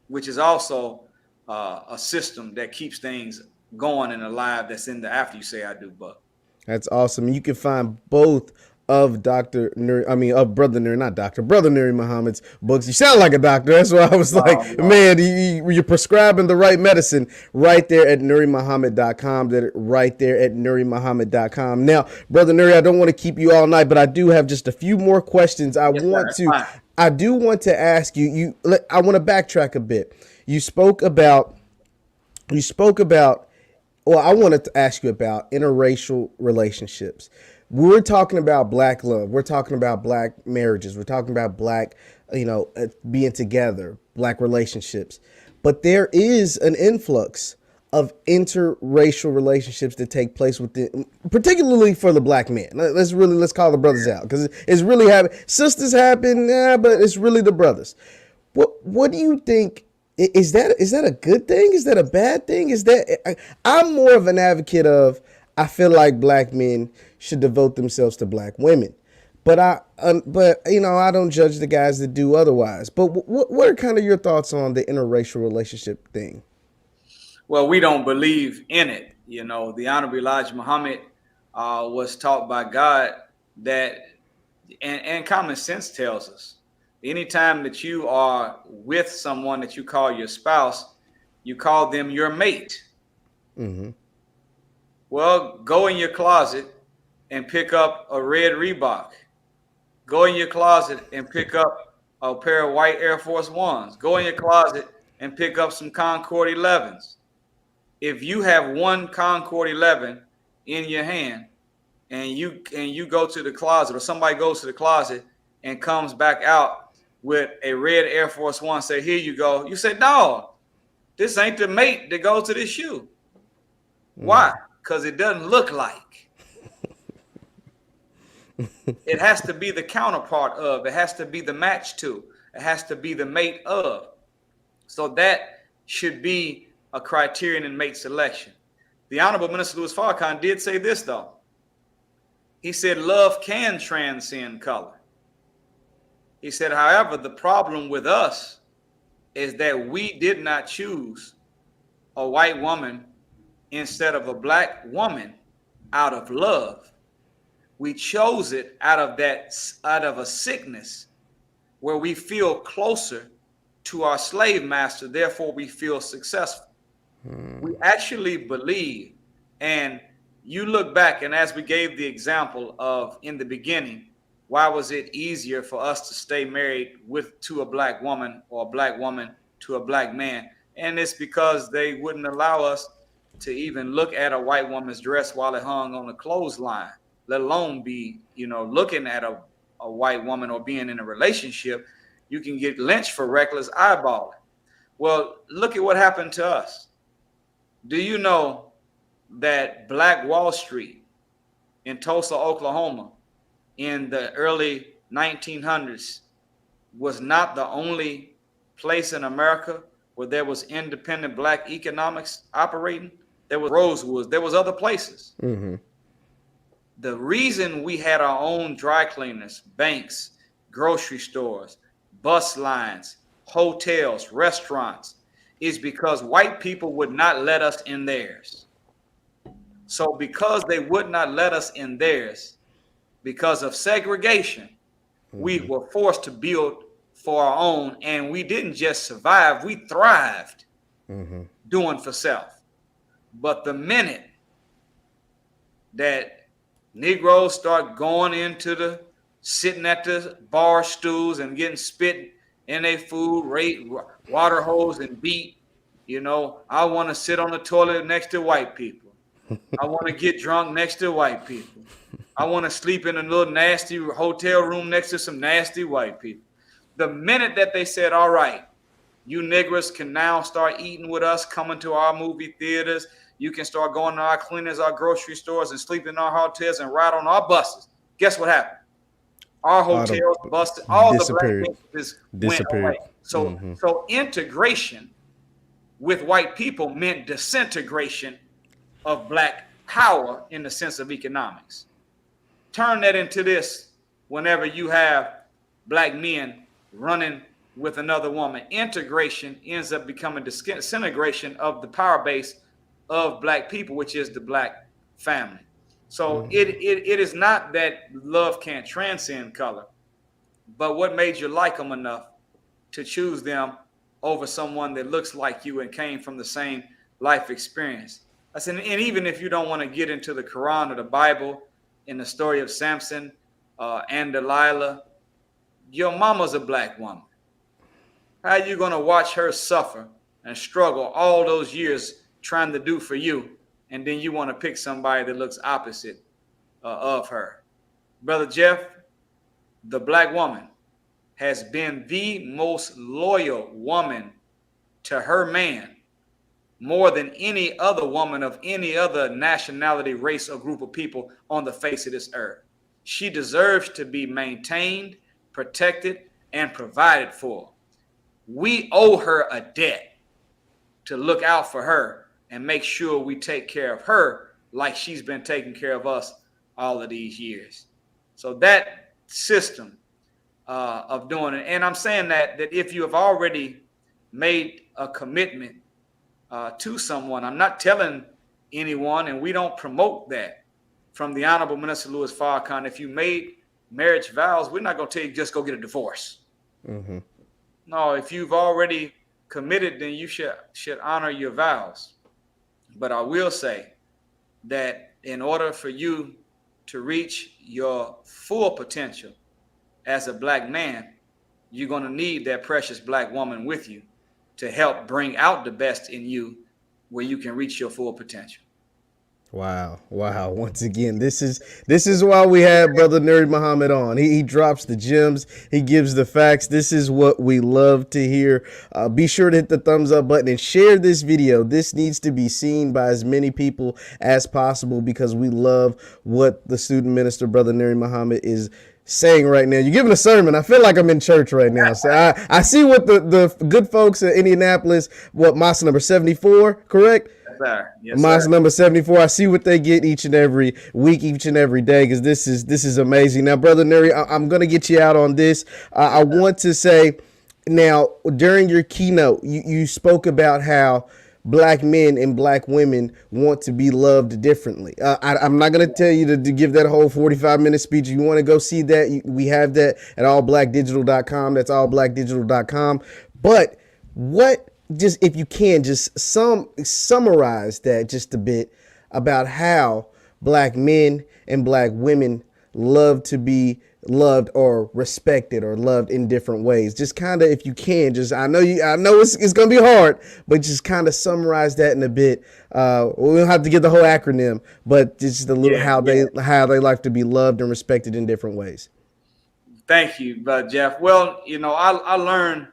which is also a system that keeps things going and alive that's in the After You Say I Do book. That's awesome. You can find both of Brother Nuri Muhammad's books. You sound like a doctor. That's why I was like, man, you're prescribing the right medicine right there at NuriMuhammad.com. That right there at NuriMuhammad.com. Now, Brother Nuri, I don't want to keep you all night, but I do have just a few more questions. I do want to ask you. I want to backtrack a bit. You spoke about. Well, I wanted to ask you about interracial relationships. We're talking about black love. We're talking about black marriages. We're talking about black, being together, black relationships. But there is an influx of interracial relationships that take place within, particularly for the black man. Let's call the brothers out, because it's really happening. Sisters happen, but it's really the brothers. What do you think? Is that a good thing? Is that a bad thing? I'm more of an advocate of, I feel like black men should devote themselves to black women, but I don't judge the guys that do otherwise. But what are kind of your thoughts on the interracial relationship thing? Well, we don't believe in it. The Honorable Elijah Muhammad was taught by God that, and common sense tells us, anytime that you are with someone that you call your spouse, you call them your mate. Mm-hmm. Well, go in your closet and pick up a red Reebok. Go in your closet and pick up a pair of white Air Force Ones. Go in your closet and pick up some Concord 11s. If you have one Concord 11 in your hand and you go to the closet, or somebody goes to the closet and comes back out with a red Air Force One, say, here you go. You say, no, this ain't the mate that goes to this shoe. Why? Because it doesn't look like. It has to be the counterpart of. It has to be the match to. It has to be the mate of. So that should be a criterion in mate selection. The Honorable Minister Louis Farrakhan did say this, though. He said, love can transcend color. He said, however, the problem with us is that we did not choose a white woman instead of a black woman out of love. We chose it out of a sickness where we feel closer to our slave master, therefore we feel successful. We actually believe, and you look back, and as we gave the example of in the beginning, why was it easier for us to stay married to a black woman, or a black woman to a black man? And it's because they wouldn't allow us to even look at a white woman's dress while it hung on a clothesline, let alone be, looking at a white woman or being in a relationship. You can get lynched for reckless eyeballing. Well, look at what happened to us. Do you know that Black Wall Street in Tulsa, Oklahoma, in the early 1900s was not the only place in America where there was independent black economics operating? there was Rosewoods, there was other places. Mm-hmm. The reason we had our own dry cleaners, banks, grocery stores, bus lines, hotels, restaurants, is because white people would not let us in theirs. So because they would not let us in theirs, because of segregation, we were forced to build for our own, and we didn't just survive, we thrived doing for self. But the minute that Negroes start going into the sitting at the bar stools and getting spit in their food, water hose and beat, I want to sit on the toilet next to white people. I want to get drunk next to white people. I want to sleep in a little nasty hotel room next to some nasty white people. The minute that they said, all right, you niggers can now start eating with us, coming to our movie theaters. You can start going to our cleaners, our grocery stores, and sleep in our hotels and ride on our buses. Guess what happened? Our hotels busted. All the black businesses went away. So integration with white people meant disintegration of black power in the sense of economics. Turn that into this whenever you have black men running with another woman. Integration ends up becoming disintegration of the power base of black people, which is the black family. So it is not that love can't transcend color, but what made you like them enough to choose them over someone that looks like you and came from the same life experience? I said, and even if you don't want to get into the Quran or the Bible, in the story of Samson and Delilah, your mama's a black woman. How are you going to watch her suffer and struggle all those years trying to do for you, and then you want to pick somebody that looks opposite of her? Brother Jeff, the black woman has been the most loyal woman to her man, more than any other woman of any other nationality, race, or group of people on the face of this earth. She deserves to be maintained, protected, and provided for. We owe her a debt to look out for her and make sure we take care of her like she's been taking care of us all of these years. So that system of doing it, and I'm saying that if you have already made a commitment to someone, I'm not telling anyone, and we don't promote that from the Honorable Minister Louis Farrakhan. If you made marriage vows, we're not going to tell you just go get a divorce. No, if you've already committed, then you should honor your vows. But I will say that in order for you to reach your full potential as a black man, you're going to need that precious black woman with you to help bring out the best in you where you can reach your full potential. Wow. Once again, this is why we had Brother Nuri Muhammad on. He drops the gems. He gives the facts. This is what we love to hear. Be sure to hit the thumbs up button and share this video. This needs to be seen by as many people as possible because we love what the student minister, Brother Nuri Muhammad, is saying right now. You're giving a sermon. I feel like I'm in church right now. So I see what the good folks in Indianapolis, Mosque number 74, correct? Yes, Mosque number 74. I see what they get each and every week, each and every day, because this is amazing. Now, Brother Nuri, I'm going to get you out on this. I want to say, now, during your keynote, you spoke about how black men and black women want to be loved differently. I'm not going to tell you to give that whole 45-minute speech. If you want to go see that, we have that at allblackdigital.com. That's allblackdigital.com. But what, just if you can, just summarize that just a bit about how black men and black women love to be loved or respected or loved in different ways. Just kind of, if you can, just I know it's gonna be hard, but just kind of summarize that in a bit. We don't have to get the whole acronym, but just a little how they like to be loved and respected in different ways. Thank you, Jeff. Well, I learned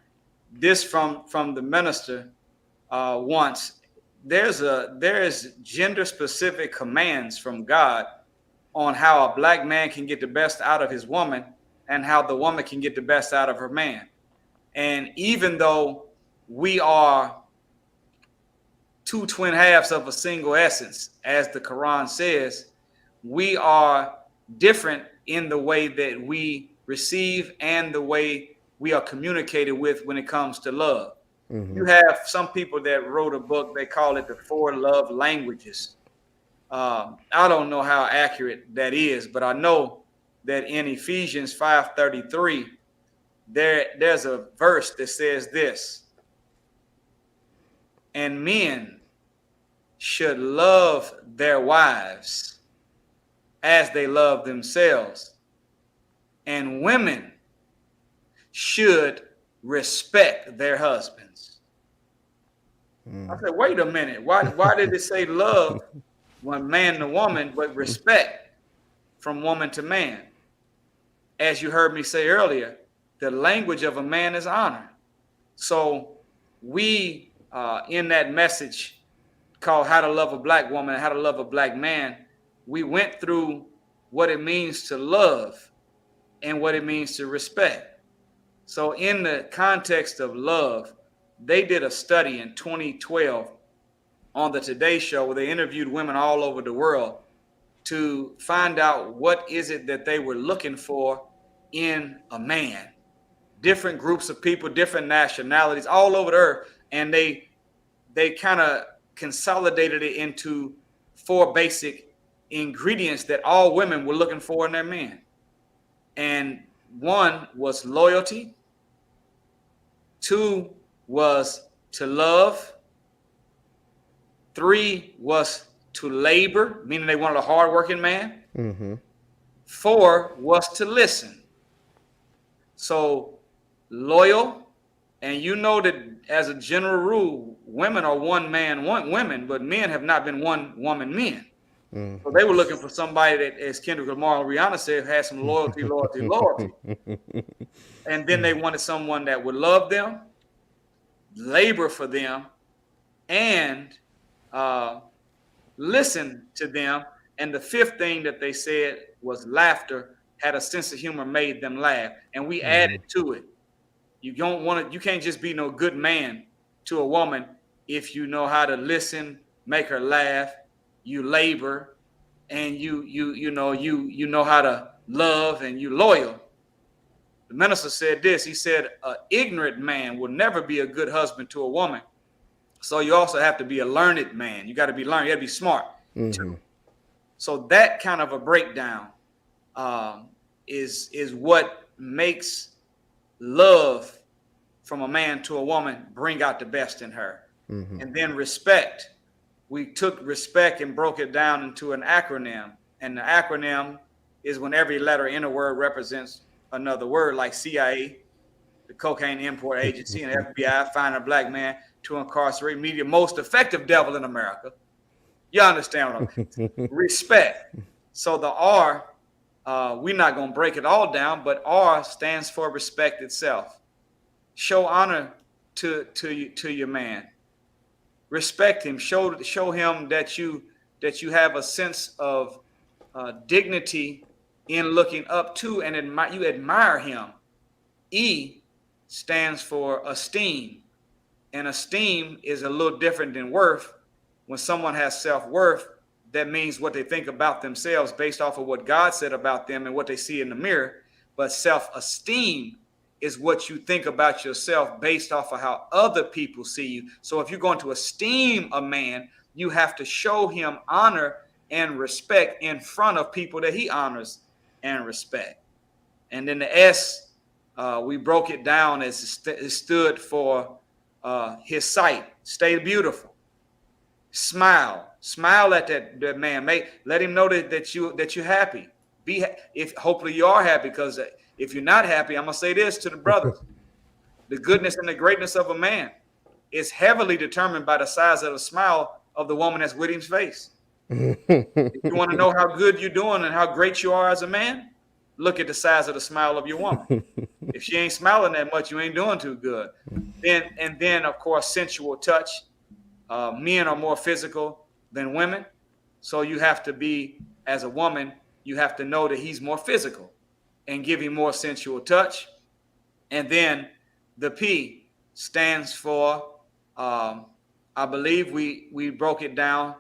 this from the minister once. There's gender specific commands from God on how a black man can get the best out of his woman and how the woman can get the best out of her man. And even though we are two twin halves of a single essence, as the Quran says. We are different in the way that we receive and the way we are communicated with when it comes to love. You have some people that wrote a book, they call it the 4 love languages. I don't know how accurate that is, but I know that in Ephesians 5:33, there's a verse that says this: and men should love their wives as they love themselves, and women should respect their husbands. I said, wait a minute. Why did it say love when man to woman, but respect from woman to man? As you heard me say earlier, the language of a man is honor. So we, in that message called How to Love a Black Woman and How to Love a Black Man, we went through what it means to love and what it means to respect. So in the context of love, they did a study in 2012 on the Today Show where they interviewed women all over the world to find out what is it that they were looking for in a man. Different groups of people, different nationalities all over the earth. And they kind of consolidated it into 4 basic ingredients that all women were looking for in their men. And 1 was loyalty. 2 was to love. 3 was to labor, meaning they wanted a hardworking man. 4 was to listen. So loyal, and you know that as a general rule, women are one man, one women, but men have not been one woman men. So they were looking for somebody that, as Kendrick Lamar and Rihanna said, had some loyalty. And then they wanted someone that would love them, labor for them, and listen to them. And the 5th thing that they said was laughter, had a sense of humor, made them laugh. And we added to it. You can't just be no good man to a woman if you know how to listen, make her laugh, you labor, and you know how to love, and you loyal. The minister said this. He said, an ignorant man will never be a good husband to a woman. So you also have to be a learned man. You got to be learned. You got to be smart. So that kind of a breakdown is what makes love from a man to a woman bring out the best in her. And then respect. We took respect and broke it down into an acronym. And the acronym is when every letter in a word represents another word, like CIA, the Cocaine Import Agency, and FBI, find a black man to incarcerate, media most effective devil in America. You understand what I'm saying? Respect. So the R, we're not going to break it all down, but R stands for respect itself. Show honor to your man. Respect him. Show him that you have a sense of dignity in looking up to and you admire him. E stands for esteem. And esteem is a little different than worth. When someone has self-worth, that means what they think about themselves based off of what God said about them and what they see in the mirror. But self-esteem is what you think about yourself based off of how other people see you. So if you're going to esteem a man, you have to show him honor and respect in front of people that he honors and respect. And then the S, we broke it down as it stood for his sight. Stay beautiful. Smile at that man. Let him know that you're happy. If hopefully you are happy, because if you're not happy, I'm gonna say this to the brothers: the goodness and the greatness of a man is heavily determined by the size of the smile of the woman that's with his face. If you want to know how good you're doing and how great you are as a man, look at the size of the smile of your woman. If she ain't smiling that much, you ain't doing too good. Then of course, sensual touch. Men are more physical than women, so you have to be, as a woman, you have to know that he's more physical and give him more sensual touch. And then the P stands for I believe we broke it down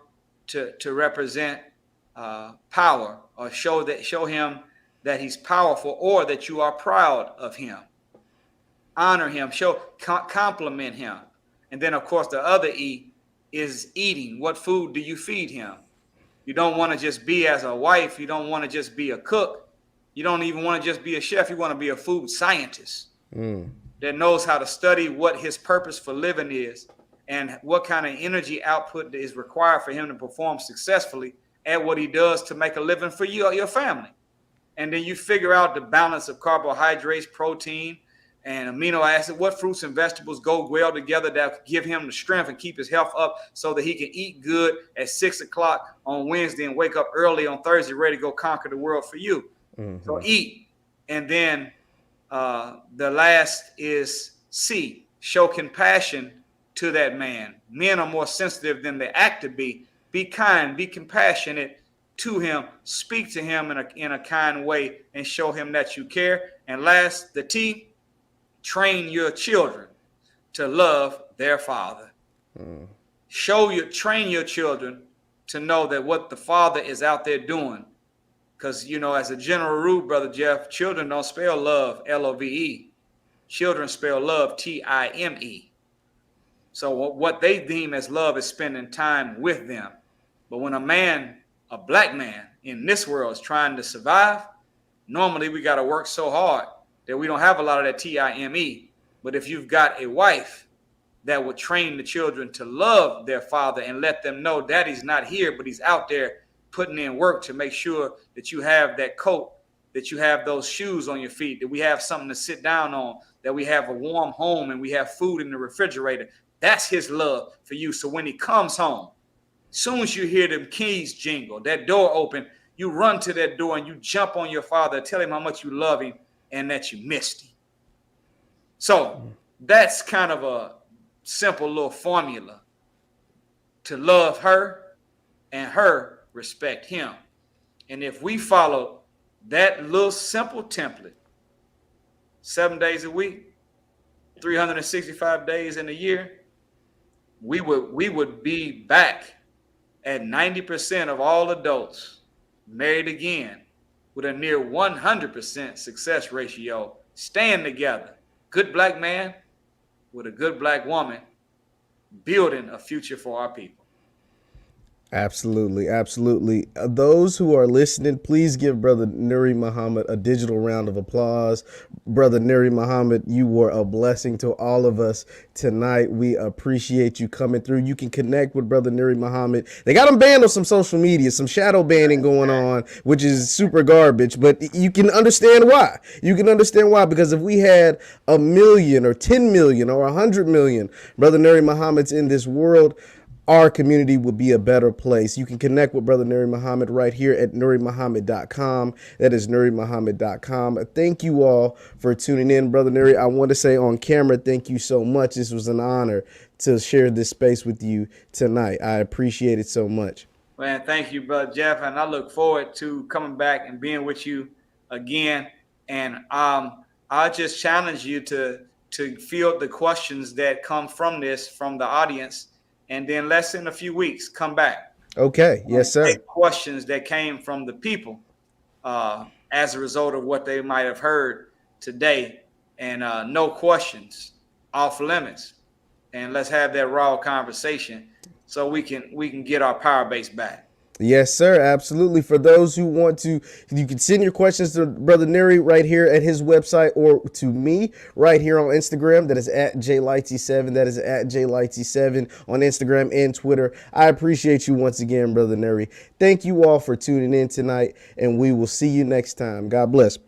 to represent power, or show him that he's powerful, or that you are proud of him. Honor him, compliment him. And then, of course, the other E is eating. What food do you feed him? You don't want to just be as a wife. You don't want to just be a cook. You don't even want to just be a chef. You want to be a food scientist that knows how to study what his purpose for living is and what kind of energy output is required for him to perform successfully at what he does to make a living for you or your family. And then you figure out the balance of carbohydrates, protein, and amino acid, what fruits and vegetables go well together that give him the strength and keep his health up so that he can eat good at 6 o'clock on Wednesday and wake up early on Thursday, ready to go conquer the world for you. So eat. And then the last is C, show compassion to that man. Men are more sensitive than they act to be. Be kind, be compassionate to him, speak to him in a kind way, and show him that you care. And last, the T, train your children to love their father. Train your children to know that what the father is out there doing. Because, as a general rule, Brother Jeff, children don't spell love, Love. Children spell love, Time. So what they deem as love is spending time with them. But when a black man in this world is trying to survive, normally we got to work so hard that we don't have a lot of that Time. But if you've got a wife that will train the children to love their father and let them know daddy's not here, but he's out there putting in work to make sure that you have that coat, that you have those shoes on your feet, that we have something to sit down on, that we have a warm home and we have food in the refrigerator. That's his love for you. So when he comes home, soon as you hear them keys jingle, that door open, you run to that door and you jump on your father, tell him how much you love him and that you missed him. So that's kind of a simple little formula to love her and her respect him. And if we follow that little simple template 7 days a week, 365 days in a year, we would be back at 90% of all adults married again with a near 100% success ratio, staying together. Good black man with a good black woman, building a future for our people. Absolutely, absolutely. Those who are listening, please give Brother Nuri Muhammad a digital round of applause. Brother Nuri Muhammad, you were a blessing to all of us tonight. We appreciate you coming through. You can connect with Brother Nuri Muhammad. They got him banned on some social media, some shadow banning going on, which is super garbage, but you can understand why. You can understand why, because if we had 1 million or 10 million or 100 million Brother Nuri Muhammad's in this world, our community would be a better place. You can connect with Brother Nuri Muhammad right here at NuriMuhammad.com. That is NuriMuhammad.com. Thank you all for tuning in. Brother Nuri, I want to say on camera, thank you so much. This was an honor to share this space with you tonight. I appreciate it so much. Man, thank you, Brother Jeff. And I look forward to coming back and being with you again. And I just challenge you to field the questions that come from the audience. And then let's, in a few weeks, come back. Okay. Yes, sir. Questions that came from the people as a result of what they might have heard today. And no questions off limits. And let's have that raw conversation so we can get our power base back. Yes, sir. Absolutely. For those who want to, you can send your questions to Brother Nuri right here at his website, or to me right here on Instagram. That is at JLightsy7. That is at JLightsy7 on Instagram and Twitter. I appreciate you once again, Brother Nuri. Thank you all for tuning in tonight, and we will see you next time. God bless.